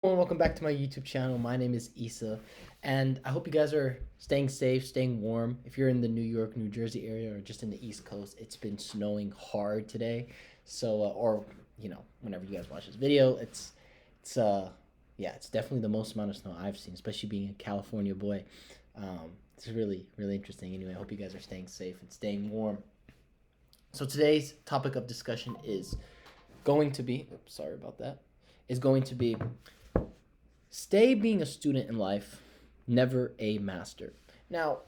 Well, welcome back to my YouTube channel. My name is Issa, and I hope you guys are staying safe, staying warm. If you're in the New York, New Jersey area, or just in the East Coast, it's been snowing hard today. Or whenever you guys watch this video, it's yeah, it's definitely the most amount of snow I've seen, especially being a California boy. It's really, really interesting. Anyway, I hope you guys are staying safe and staying warm. So today's topic of discussion is going to be, oops, sorry about that, is going to be stay being a student in life, never a master. Now,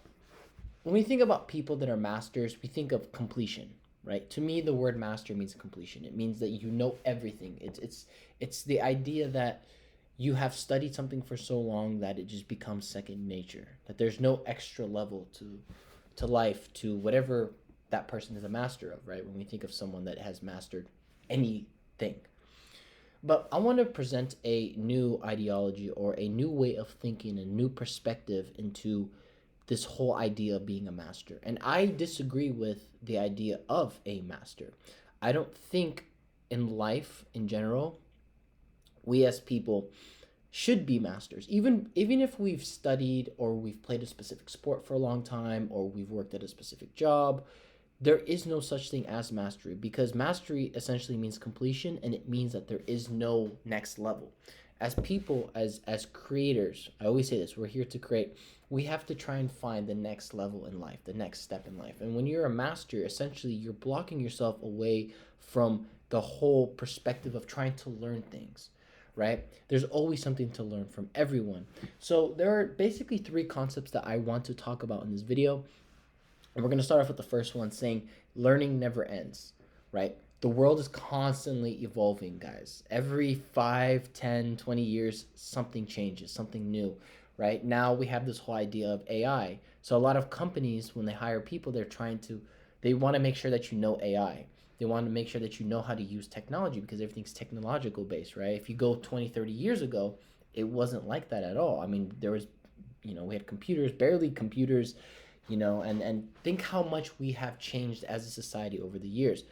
when we think about people that are masters, we think of completion, right? To me, the word master means completion. It means that you know everything. It's the idea that you have studied something for so long that it just becomes second nature. That there's no extra level to life, to whatever that person is a master of, right? When we think of someone that has mastered anything. But I want to present a new ideology or a new way of thinking, a new perspective into this whole idea of being a master. And I disagree with the idea of a master. I don't think in life in general, we as people should be masters. Even if we've studied or we've played a specific sport for a long time or we've worked at a specific job, there is no such thing as mastery because mastery essentially means completion, and it means that there is no next level. As people, as creators, I always say this, we're here to create. We have to try and find the next level in life, the next step in life. And when you're a master, essentially you're blocking yourself away from the whole perspective of trying to learn things, right? There's always something to learn from everyone. So there are basically three concepts that I want to talk about in this video. And we're going to start off with the first one saying learning never ends, right? The world is constantly evolving, guys. Every 5, 10, 20 years, something changes, something new, right? Now we have this whole idea of AI. So a lot of companies, when they hire people, they want to make sure that you know AI. They want to make sure that you know how to use technology because everything's technological based, right? If you go 20, 30 years ago, it wasn't like that at all. I mean, we had computers, barely computers, and think how much we have changed as a society over the years,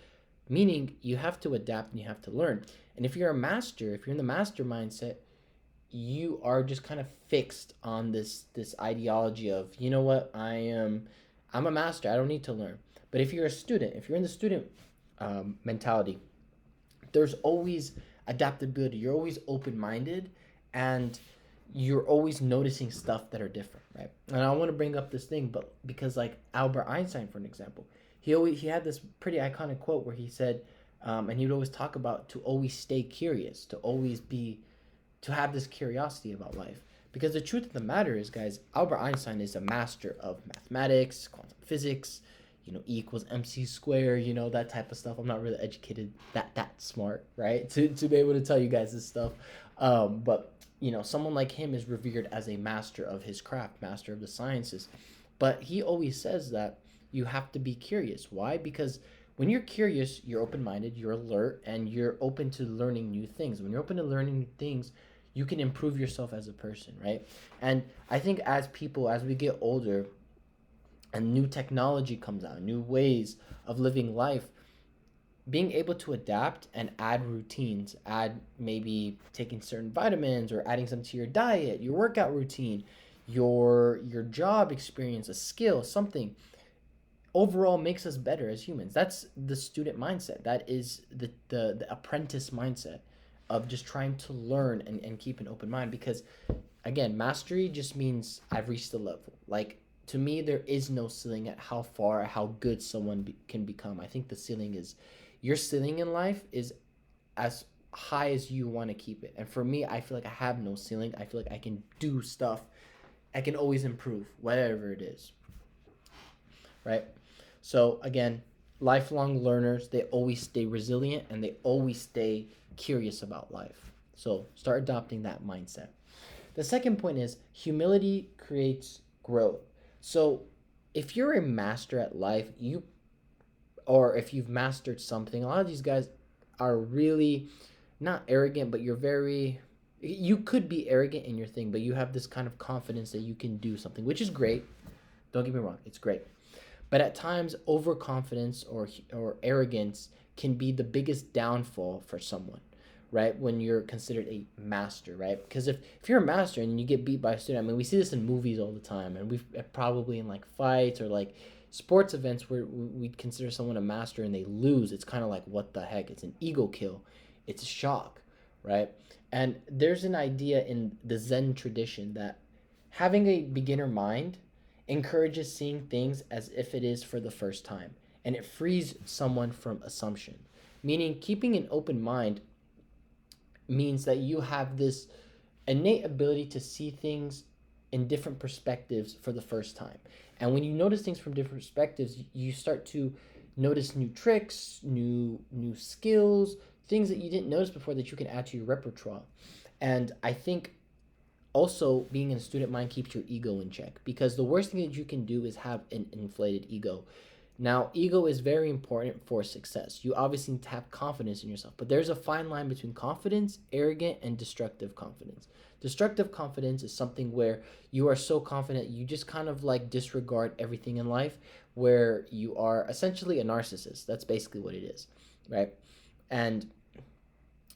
meaning you have to adapt and you have to learn. And if you're a master, if you're in the master mindset, you are just kind of fixed on this ideology of, you know what, I'm a master, I don't need to learn. But if you're a student, if you're in the student mentality, there's always adaptability, you're always open-minded, and you're always noticing stuff that are different, right? And I want to bring up this thing, but because like Albert Einstein, for an example, he had this pretty iconic quote where he said, and he would always talk about to always stay curious, to have this curiosity about life. Because the truth of the matter is, guys, Albert Einstein is a master of mathematics, quantum physics, E equals MC square, that type of stuff. I'm not really educated that smart, right? To be able to tell you guys this stuff. But someone like him is revered as a master of his craft, master of the sciences. But he always says that you have to be curious. Why? Because when you're curious, you're open minded, you're alert, and you're open to learning new things. When you're open to learning new things, you can improve yourself as a person, right? And I think as people, as we get older and new technology comes out, new ways of living life, being able to adapt and add routines, add maybe taking certain vitamins or adding some to your diet, your workout routine, your job experience, a skill, something overall makes us better as humans. That's the student mindset. That is the apprentice mindset of just trying to learn and keep an open mind. Because again, mastery just means I've reached the level. Like, to me, there is no ceiling at how far, how good someone can become. I think the ceiling is, your ceiling in life is as high as you want to keep it. And for me, I feel like I have no ceiling. I feel like I can do stuff. I can always improve, whatever it is, right? So again, lifelong learners, they always stay resilient and they always stay curious about life. So start adopting that mindset. The second point is humility creates growth. So if you're a master at life, or if you've mastered something, a lot of these guys are really not arrogant, but you could be arrogant in your thing, but you have this kind of confidence that you can do something, which is great. Don't get me wrong, it's great. But at times, overconfidence or arrogance can be the biggest downfall for someone, right? When you're considered a master, right? Because if you're a master and you get beat by a student, I mean, we see this in movies all the time, and we've probably in like fights or like sports events where we'd consider someone a master and they lose. It's kind of like, what the heck? It's an ego kill. It's a shock, right? And there's an idea in the Zen tradition that having a beginner mind encourages seeing things as if it is for the first time, and it frees someone from assumption. Meaning, keeping an open mind means that you have this innate ability to see things in different perspectives for the first time. And when you notice things from different perspectives, you start to notice new tricks, new skills, things that you didn't notice before that you can add to your repertoire. And I think also being in a student mind keeps your ego in check, because the worst thing that you can do is have an inflated ego. Now, ego is very important for success. You obviously need to have confidence in yourself, but there's a fine line between confidence, arrogant, and destructive confidence. Destructive confidence is something where you are so confident you just kind of like disregard everything in life, where you are essentially a narcissist. That's basically what it is, right? And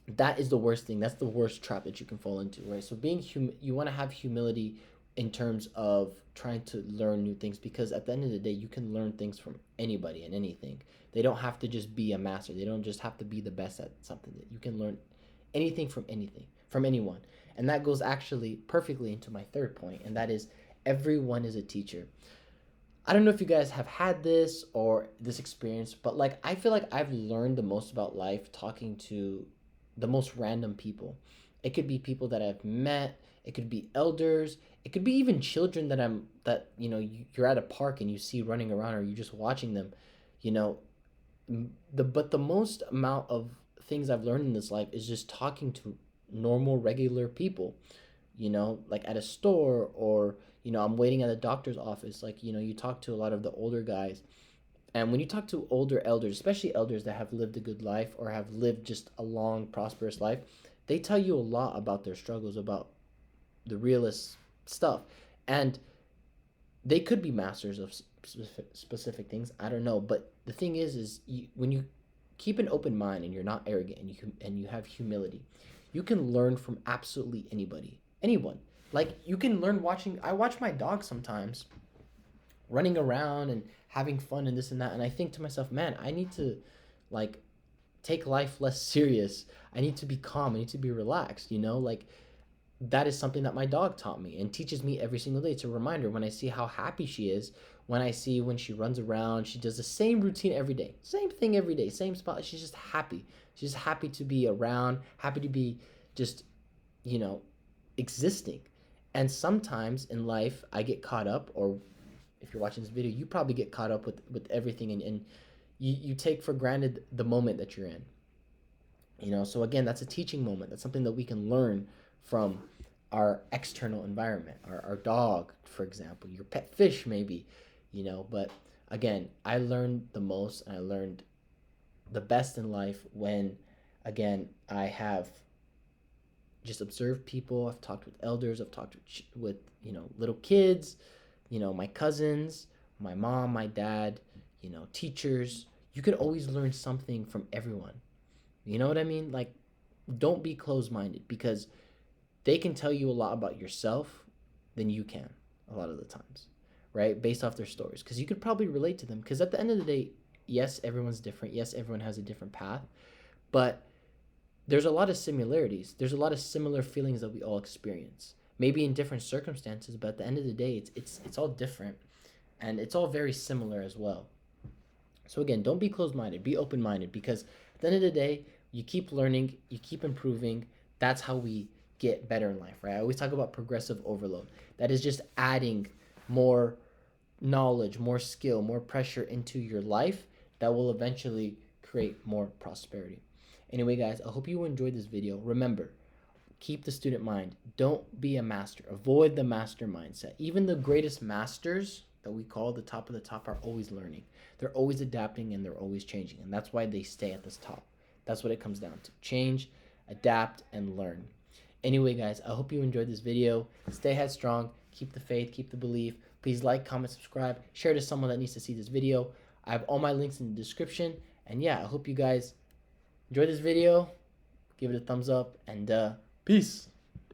that is the worst thing. That's the worst trap that you can fall into, right? So you want to have humility in terms of trying to learn new things, because at the end of the day, you can learn things from anybody and anything. They don't have to just be a master. They don't just have to be the best at something. That you can learn anything from anyone. And that goes actually perfectly into my third point, and that is everyone is a teacher. I don't know if you guys have had this or this experience, but like I feel like I've learned the most about life talking to the most random people. It could be people that I've met, it could be elders, it could be even children that you're at a park and you see running around, or you're just watching them, you know. The most amount of things I've learned in this life is just talking to normal regular people, like at a store, or I'm waiting at a doctor's office. Like, you talk to a lot of the older guys, and when you talk to older elders, especially elders that have lived a good life or have lived just a long, prosperous life, they tell you a lot about their struggles, about the realest stuff. And they could be masters of specific things. I don't know. But the thing is when you keep an open mind and you're not arrogant, and you have humility, you can learn from absolutely anybody, anyone. Like, you can learn watching. I watch my dog sometimes running around and having fun and this and that, and I think to myself, man, I need to like take life less serious. I need to be calm. I need to be relaxed. Like, that is something that my dog taught me and teaches me every single day. It's a reminder when I see how happy she is, when she runs around, she does the same routine every day, same thing every day, same spot. She's just happy. She's happy to be around, happy to be just, you know, existing. And sometimes in life, I get caught up, or if you're watching this video, you probably get caught up with everything, and you take for granted the moment that you're in. So again, that's a teaching moment. That's something that we can learn from our external environment, our dog, for example, your pet fish, maybe, but again, I learned the most, and I learned the best in life when, again, I have just observed people. I've talked with elders, I've talked with little kids, my cousins, my mom, my dad, teachers. You could always learn something from everyone. You know what I mean? Like, don't be closed-minded, because they can tell you a lot about yourself than you can a lot of the times, right? Based off their stories, because you could probably relate to them. Because at the end of the day, yes, everyone's different. Yes, everyone has a different path, but there's a lot of similarities. There's a lot of similar feelings that we all experience, maybe in different circumstances, but at the end of the day, it's all different, and it's all very similar as well. So again, don't be closed-minded. Be open-minded, because at the end of the day, you keep learning, you keep improving. That's how we get better in life, right? I always talk about progressive overload. That is just adding more knowledge, more skill, more pressure into your life that will eventually create more prosperity. Anyway, guys, I hope you enjoyed this video. Remember, keep the student mind. Don't be a master. Avoid the master mindset. Even the greatest masters that we call the top of the top are always learning. They're always adapting, and they're always changing. And that's why they stay at this top. That's what it comes down to. Change, adapt, and learn. Anyway, guys, I hope you enjoyed this video. Stay headstrong. Keep the faith. Keep the belief. Please like, comment, subscribe. Share to someone that needs to see this video. I have all my links in the description. And yeah, I hope you guys enjoy this video. give it a thumbs up, and peace.